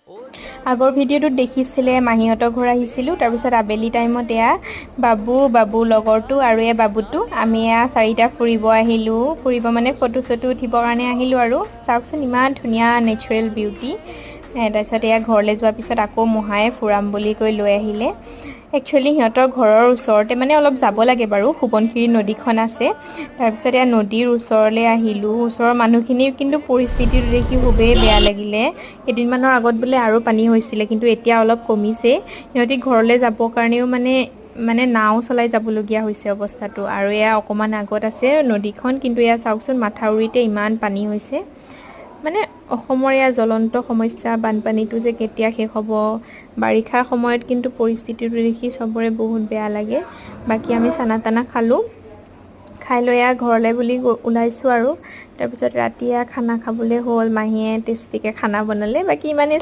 আগৰ ভিডিঅ'টোত দেখিছিলে মাহীহঁতৰ ঘৰ আহিছিলোঁ তাৰপিছত আবেলি টাইমত এয়া বাবু লগৰটো আৰু এয়া বাবুটো আমি এয়া চাৰিটা ফুৰিব আহিলোঁ মানে ফটো চটো উঠিবৰ কাৰণে আহিলোঁ আৰু চাওকচোন ইমান ধুনীয়া নেচাৰেল বিউটি তাৰপিছত এয়া ঘৰলৈ যোৱাৰ পিছত আকৌ মহায়ে ফুৰাম বুলি কৈ লৈ আহিলে একচুৱেলি সিহঁতৰ ঘৰৰ ওচৰতে মানে অলপ যাব লাগে বাৰু সোৱণশিৰি নদীখন আছে তাৰপিছত এয়া নদীৰ ওচৰলৈ আহিলোঁ ওচৰৰ মানুহখিনিৰ কিন্তু পৰিস্থিতিটো দেখি খুবেই বেয়া লাগিলে কেইদিনমানৰ আগত বোলে আৰু পানী হৈছিলে কিন্তু এতিয়া অলপ কমিছে সিহঁতি ঘৰলৈ যাবৰ কাৰণেও মানে নাও চলাই যাবলগীয়া হৈছে অৱস্থাটো আৰু এয়া অকণমান আগত আছে নদীখন কিন্তু এয়া চাওকচোন মাথাউৰিতে ইমান পানী হৈছে মানে অসমৰ এয়া জ্বলন্ত সমস্যা বানপানীটো যে কেতিয়া শেষ হ'ব বাৰিষা সময়ত কিন্তু পৰিস্থিতিটো দেখি চবৰে বহুত বেয়া লাগে বাকী আমি চানা তানা খালোঁ খাই লৈ ঘৰলৈ বুলি ওলাইছোঁ আৰু তাৰপিছত ৰাতি খানা খাবলৈ হ'ল মাহীয়ে টেষ্টিকৈ খানা বনালে বাকী ইমানেই